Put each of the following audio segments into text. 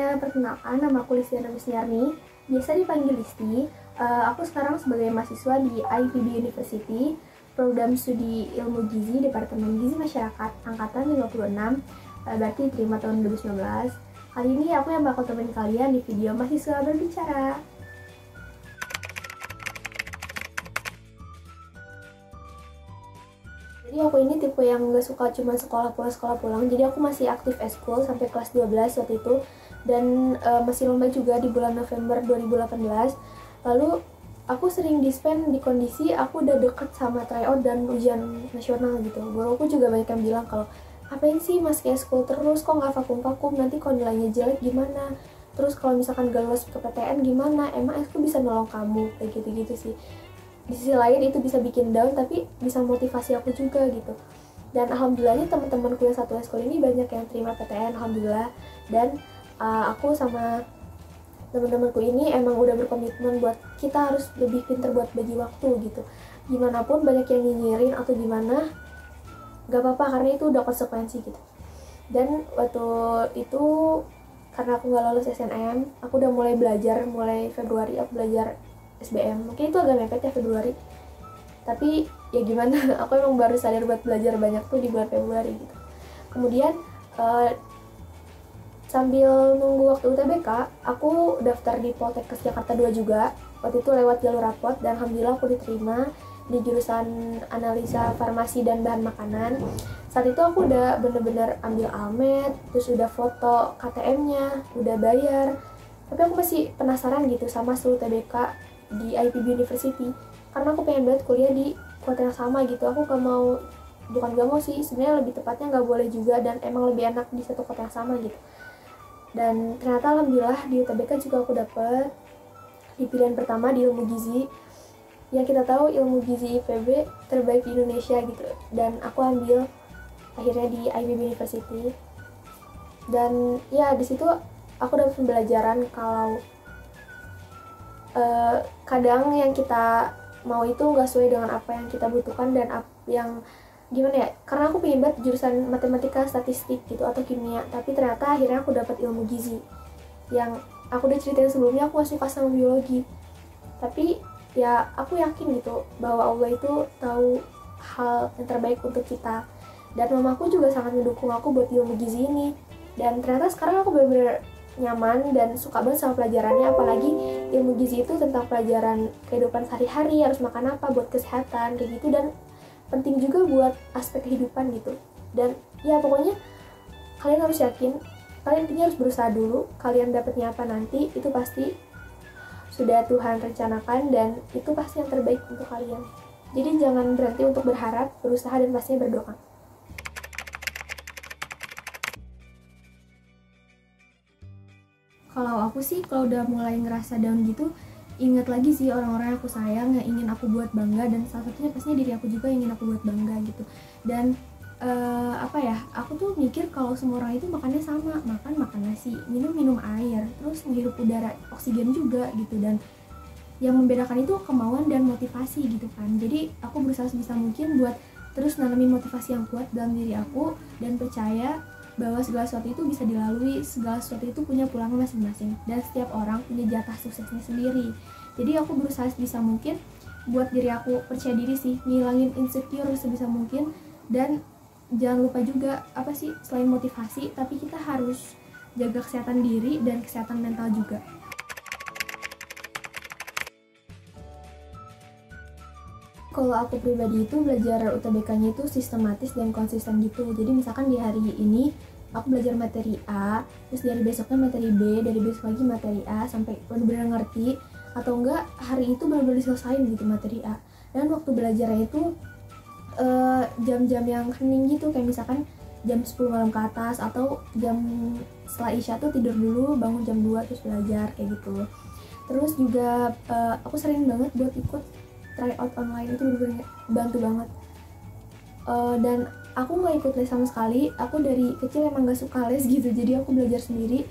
Sebelumnya, perkenalkan, nama aku Listiana Musniarni, biasa dipanggil Listi. Aku sekarang sebagai mahasiswa di IPB University, program studi ilmu gizi, Departemen Gizi Masyarakat, angkatan 56, berarti terima tahun 2019. Kali ini aku yang bakal temenin kalian di video mahasiswa berbicara. Jadi aku ini tipe yang gak suka cuma sekolah pulang, jadi aku masih aktif eskul sampai kelas 12 waktu itu, dan masih lomba juga di bulan November 2018. Lalu aku sering di-spend di kondisi aku udah deket sama tryout dan ujian nasional gitu. Guruku juga banyak yang bilang kalau ngapain sih masih eskul terus, kok nggak vakum-vakum, nanti kalau nilainya jelek gimana, terus kalau misalkan gak lolos ke PTN gimana, emang eskul bisa nolong kamu, kayak gitu-gitu sih. Di sisi lain itu bisa bikin down, tapi bisa motivasi aku juga gitu. Dan alhamdulillahnya teman-temanku yang satu eskul ini banyak yang terima PTN, alhamdulillah. Dan aku sama teman-temanku ini emang udah berkomitmen buat kita harus lebih pintar buat bagi waktu gitu. Gimana pun banyak yang nyinyirin atau gimana, gak apa-apa karena itu udah konsekuensi gitu. Dan waktu itu karena aku gak lolos SNM, aku udah mulai belajar, mulai Februari aku belajar SBM. Mungkin itu agak mepet ya Februari, tapi ya gimana, aku emang baru sadar buat belajar banyak tuh di bulan Februari gitu. Kemudian sambil nunggu waktu UTBK, aku daftar di Poltekkes Jakarta 2 juga. Waktu itu lewat jalur rapot dan alhamdulillah aku diterima di jurusan analisa farmasi dan bahan makanan. Saat itu aku udah bener-bener ambil almet, terus udah foto KTM-nya, udah bayar. Tapi aku masih penasaran gitu sama seluruh UTBK di IPB University, karena aku pengen banget kuliah di kota yang sama gitu. Aku bukan gak mau sih, sebenarnya lebih tepatnya gak boleh juga, dan emang lebih enak di satu kota yang sama gitu. Dan ternyata alhamdulillah di UTBK juga aku dapet di pilihan pertama di ilmu gizi, yang kita tahu ilmu gizi IPB terbaik di Indonesia gitu. Dan aku ambil akhirnya di IPB University, dan ya di situ aku dapat pembelajaran kalau kadang yang kita mau itu nggak sesuai dengan apa yang kita butuhkan dan yang gimana ya, karena aku pengen banget jurusan matematika, statistik gitu atau kimia, tapi ternyata akhirnya aku dapat ilmu gizi yang aku udah ceritain sebelumnya. Aku gak suka sama biologi, tapi ya aku yakin gitu bahwa Allah itu tahu hal yang terbaik untuk kita, dan mamaku juga sangat mendukung aku buat ilmu gizi ini. Dan ternyata sekarang aku benar-benar nyaman dan suka banget sama pelajarannya, apalagi ilmu gizi itu tentang pelajaran kehidupan sehari-hari, harus makan apa buat kesehatan kayak gitu, dan penting juga buat aspek kehidupan gitu. Dan ya pokoknya kalian harus yakin, kalian intinya harus berusaha dulu, kalian dapetnya apa nanti itu pasti sudah Tuhan rencanakan, dan itu pasti yang terbaik untuk kalian. Jadi jangan berhenti untuk berharap, berusaha, dan pastinya berdoa. Kalau aku sih, kalau udah mulai ngerasa down gitu, ingat lagi sih orang-orang yang aku sayang, yang ingin aku buat bangga, dan salah satunya pastinya diri aku juga yang ingin aku buat bangga gitu. Dan aku tuh mikir kalau semua orang itu makannya sama, makan nasi, minum air, terus menghirup udara oksigen juga gitu. Dan yang membedakan itu kemauan dan motivasi gitu kan. Jadi aku berusaha sebisa mungkin buat terus nanamin motivasi yang kuat dalam diri aku, dan percaya bahwa segala sesuatu itu bisa dilalui, segala sesuatu itu punya pulangnya masing-masing, dan setiap orang punya jatah suksesnya sendiri. Jadi aku berusaha sebisa mungkin buat diri aku percaya diri sih, ngilangin insecure sebisa mungkin. Dan jangan lupa juga selain motivasi, tapi kita harus jaga kesehatan diri dan kesehatan mental juga. Kalau aku pribadi itu belajar UTBK-nya itu sistematis dan konsisten gitu. Jadi misalkan di hari ini aku belajar materi A, terus dari besoknya materi B, dari besok lagi materi A sampai benar-benar ngerti, atau enggak hari itu benar-benar diselesain gitu materi A. Dan waktu belajarnya itu jam-jam yang hening gitu, kayak misalkan jam 10 malam ke atas, atau jam setelah Isya tuh tidur dulu, bangun jam 2 terus belajar kayak gitu. Terus juga aku sering banget buat ikut tryout online, itu bener-bener bantu banget. Dan aku nggak ikut les sama sekali, aku dari kecil emang nggak suka les gitu, jadi aku belajar sendiri.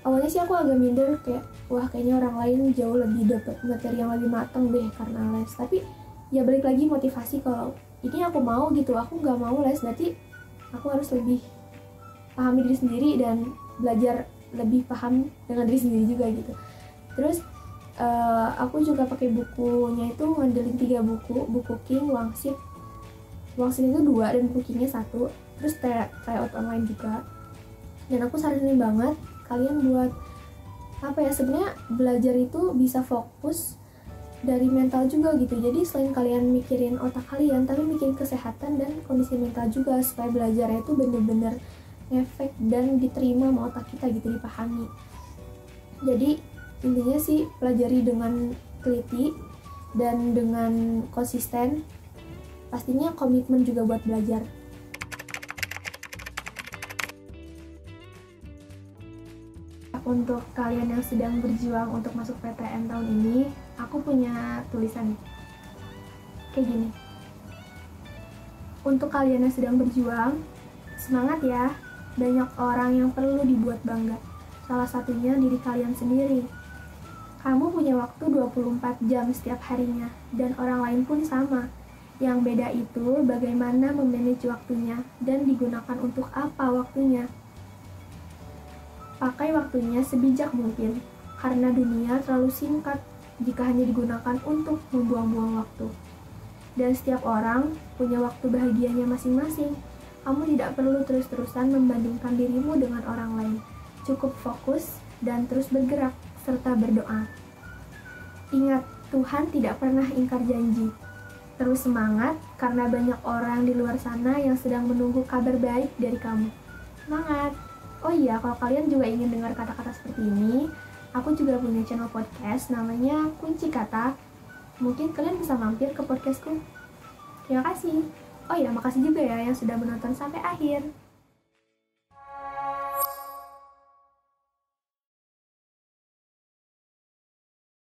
Awalnya sih aku agak minder, kayak wah kayaknya orang lain jauh lebih dapat materi yang lebih mateng deh karena les. Tapi ya balik lagi motivasi, kalau ini aku mau gitu, aku nggak mau les, berarti aku harus lebih pahami diri sendiri dan belajar lebih paham dengan diri sendiri juga gitu. Terus aku juga pakai bukunya itu ngandelin 3 buku King, Wangsit itu 2 dan buku Kingnya 1, terus tryout online juga. Dan aku saranin banget kalian buat apa ya, sebenarnya belajar itu bisa fokus dari mental juga gitu. Jadi selain kalian mikirin otak kalian, tapi mikirin kesehatan dan kondisi mental juga, supaya belajarnya itu bener-bener ngefek dan diterima sama otak kita gitu, dipahami. Jadi intinya sih pelajari dengan teliti dan dengan konsisten, pastinya komitmen juga buat belajar. Untuk kalian yang sedang berjuang untuk masuk PTN tahun ini, aku punya tulisan nih, kayak gini. Untuk kalian yang sedang berjuang, semangat ya, banyak orang yang perlu dibuat bangga. Salah satunya diri kalian sendiri. Kamu punya waktu 24 jam setiap harinya, dan orang lain pun sama. Yang beda itu bagaimana memanage waktunya dan digunakan untuk apa waktunya. Pakai waktunya sebijak mungkin, karena dunia terlalu singkat jika hanya digunakan untuk membuang-buang waktu. Dan setiap orang punya waktu bahagianya masing-masing. Kamu tidak perlu terus-terusan membandingkan dirimu dengan orang lain. Cukup fokus dan terus bergerak, serta berdoa. Ingat, Tuhan tidak pernah ingkar janji. Terus semangat, karena banyak orang di luar sana yang sedang menunggu kabar baik dari kamu. Semangat! Oh iya, kalau kalian juga ingin dengar kata-kata seperti ini, aku juga punya channel podcast namanya Kunci Kata. Mungkin kalian bisa mampir ke podcastku. Terima kasih. Oh iya, makasih juga ya yang sudah menonton sampai akhir.